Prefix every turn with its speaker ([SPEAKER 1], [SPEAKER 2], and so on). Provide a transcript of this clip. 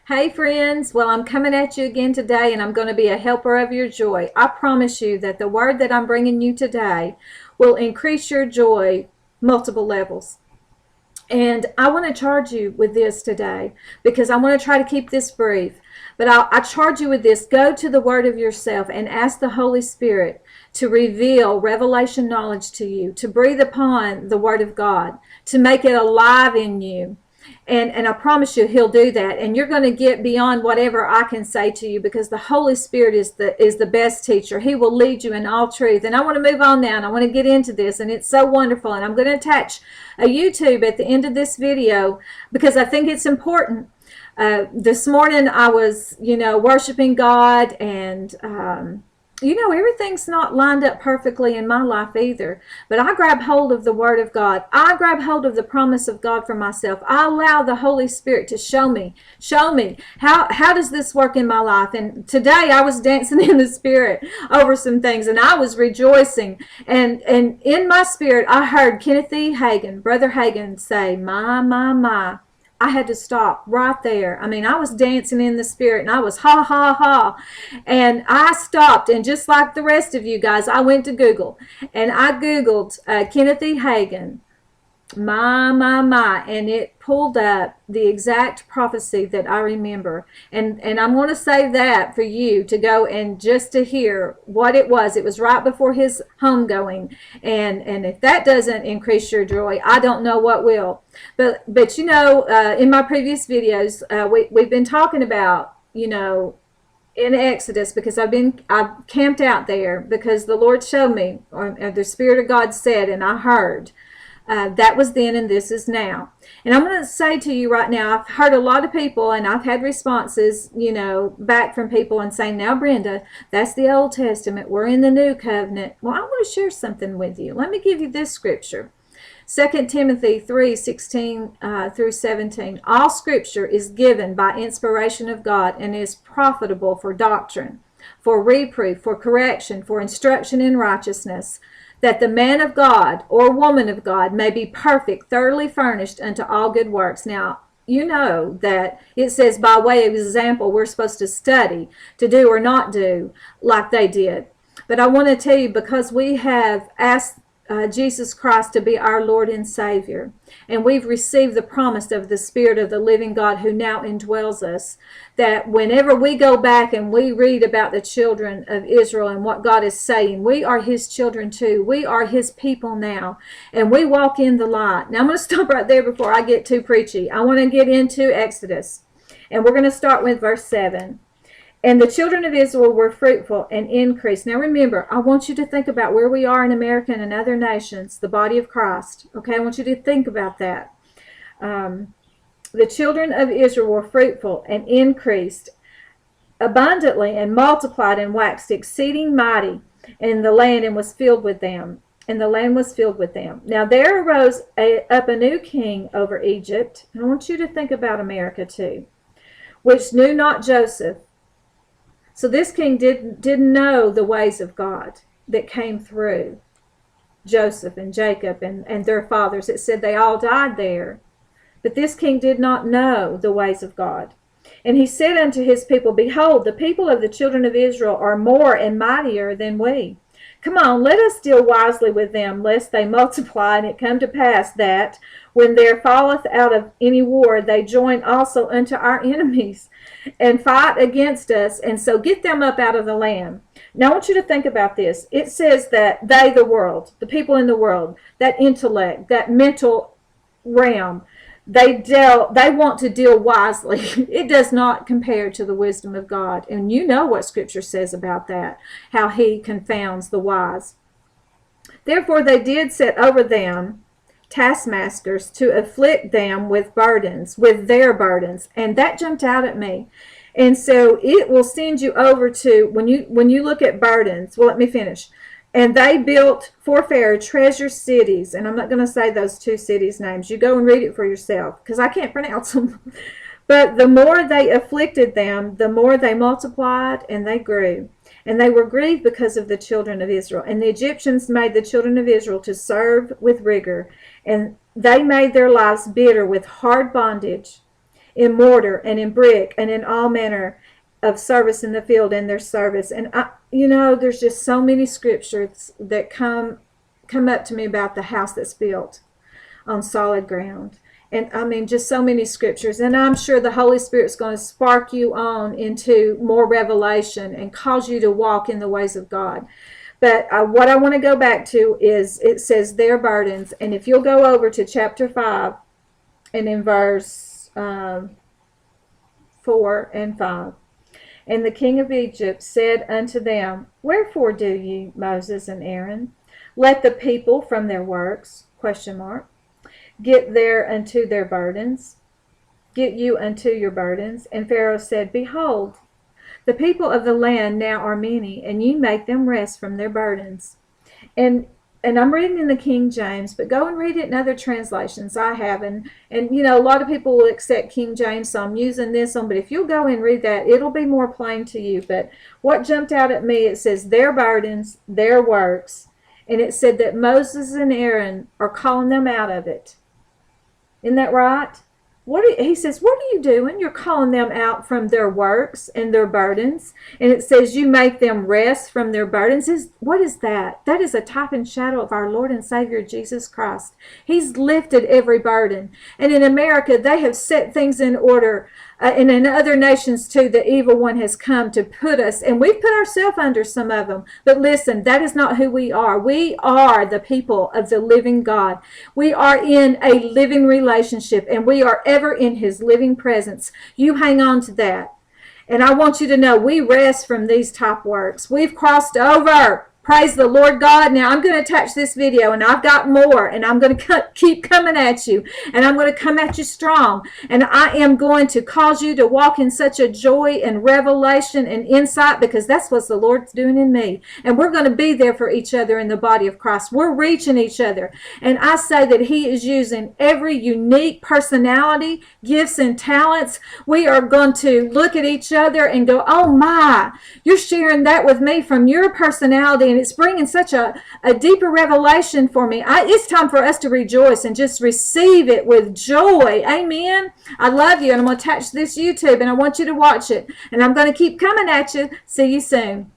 [SPEAKER 1] Hey friends, well, I'm coming at you again today and I'm going to be a helper of your joy. I promise you that the word that I'm bringing you today will increase your joy multiple levels. And I want to charge you with this today because I want to try to keep this brief. But I charge you with this. Go to the Word of yourself and ask the Holy Spirit to reveal revelation knowledge to you, to breathe upon the Word of God, to make it alive in you. And I promise you he'll do that, and you're going to get beyond whatever I can say to you, because the Holy Spirit is the best teacher. He will lead you in all truth. And I want to move on now, and I want to get into this, and it's so wonderful. And I'm going to attach a YouTube at the end of this video because I think it's important. This morning I was worshiping God, and everything's not lined up perfectly in my life either. But I grab hold of the Word of God. I grab hold of the promise of God for myself. I allow the Holy Spirit to show me how does this work in my life. And today I was dancing in the Spirit over some things, and I was rejoicing. And in my spirit, I heard Kenneth E. Hagin, Brother Hagin, say, my. I had to stop right there. I mean, I was dancing in the Spirit, and I was ha, ha, ha. And I stopped, and just like the rest of you guys, I went to Google. And I Googled Kenneth E. Hagin, my, and it pulled up the exact prophecy that I remember. And I'm going to say that for you to go and just to hear what it was. It was right before his homegoing. And if that doesn't increase your joy, I don't know what will. But in my previous videos, we've been talking about, in Exodus, because I've camped out there because the Lord showed me, or the Spirit of God said, and I heard. That was then, and this is now. And I'm going to say to you right now, I've heard a lot of people, and I've had responses, back from people and saying, now, Brenda, that's the Old Testament. We're in the New Covenant. Well, I want to share something with you. Let me give you this scripture. 2 Timothy 3:16 through 17. All scripture is given by inspiration of God and is profitable for doctrine, for reproof, for correction, for instruction in righteousness, that the man of God or woman of God may be perfect, thoroughly furnished unto all good works. Now, you know that it says by way of example we're supposed to study, to do or not do like they did. But I want to tell you, because we have asked Jesus Christ to be our Lord and Savior, and we've received the promise of the Spirit of the living God who now indwells us, that whenever we go back and we read about the children of Israel and what God is saying, we are his children too. We are his people now, and we walk in the light. Now I'm going to stop right there before I get too preachy. I want to get into Exodus, and we're going to start with verse 7. And the children of Israel were fruitful and increased. Now remember, I want you to think about where we are in America and in other nations, the body of Christ. Okay, I want you to think about that. The children of Israel were fruitful and increased abundantly and multiplied and waxed exceeding mighty in the land, and was filled with them. And the land was filled with them. Now there arose up a new king over Egypt. And I want you to think about America too, which knew not Joseph. So this king didn't know the ways of God that came through Joseph and Jacob and their fathers. It said they all died there. But this king did not know the ways of God. And he said unto his people, behold, the people of the children of Israel are more and mightier than we. Come on, let us deal wisely with them, lest they multiply, and it come to pass that, when there falleth out of any war, they join also unto our enemies, and fight against us, and so get them up out of the land. Now I want you to think about this. It says that they, the world, the people in the world, that intellect, that mental realm, they want to deal wisely. It does not compare to the wisdom of God. And you know what Scripture says about that, how he confounds the wise. Therefore they did set over them taskmasters to afflict them with burdens, with their burdens. And that jumped out at me. And so it will send you over to, when you look at burdens, well, let me finish. And they built for Pharaoh treasure cities. And I'm not going to say those two cities' names. You go and read it for yourself, because I can't pronounce them. But the more they afflicted them, the more they multiplied and they grew. And they were grieved because of the children of Israel. And the Egyptians made the children of Israel to serve with rigor. And they made their lives bitter with hard bondage. in mortar and in brick and in all manner of service in the field in their service. And there's just so many scriptures that come up to me about the house that's built on solid ground. And I mean, just so many scriptures. And I'm sure the Holy Spirit's going to spark you on into more revelation and cause you to walk in the ways of God. But what I want to go back to is, it says their burdens. And if you'll go over to chapter 5 and in verse 4 and 5. And the king of Egypt said unto them, Wherefore do ye, Moses and Aaron, let the people from their works, ? Get there unto their burdens? Get you unto your burdens. And Pharaoh said, Behold, the people of the land now are many, and ye make them rest from their burdens. And I'm reading in the King James, but go and read it in other translations. I have, and a lot of people will accept King James, so I'm using this one. But if you'll go and read that, it'll be more plain to you. But what jumped out at me, it says their burdens, their works, and it said that Moses and Aaron are calling them out of it. Isn't that right? He says, what are you doing? You're calling them out from their works and their burdens. And it says you make them rest from their burdens. What is that? That is a type and shadow of our Lord and Savior Jesus Christ. He's lifted every burden. And in America, they have set things in order. And in other nations too, the evil one has come to put us, and we've put ourselves under some of them. But listen, that is not who we are. We are the people of the living God. We are in a living relationship, and we are ever in his living presence. You hang on to that. And I want you to know, we rest from these top works. We've crossed over. Praise the Lord God. Now I'm going to attach this video, and I've got more, and I'm going to keep coming at you, and I'm going to come at you strong, and I am going to cause you to walk in such a joy and revelation and insight, because that's what the Lord's doing in me. And we're going to be there for each other in the body of Christ. We're reaching each other, and I say that he is using every unique personality, gifts, and talents. We are going to look at each other and go, oh my, you're sharing that with me from your personality, and it's bringing such a deeper revelation for me. It's time for us to rejoice and just receive it with joy. Amen. I love you, and I'm going to attach this YouTube, and I want you to watch it. And I'm going to keep coming at you. See you soon.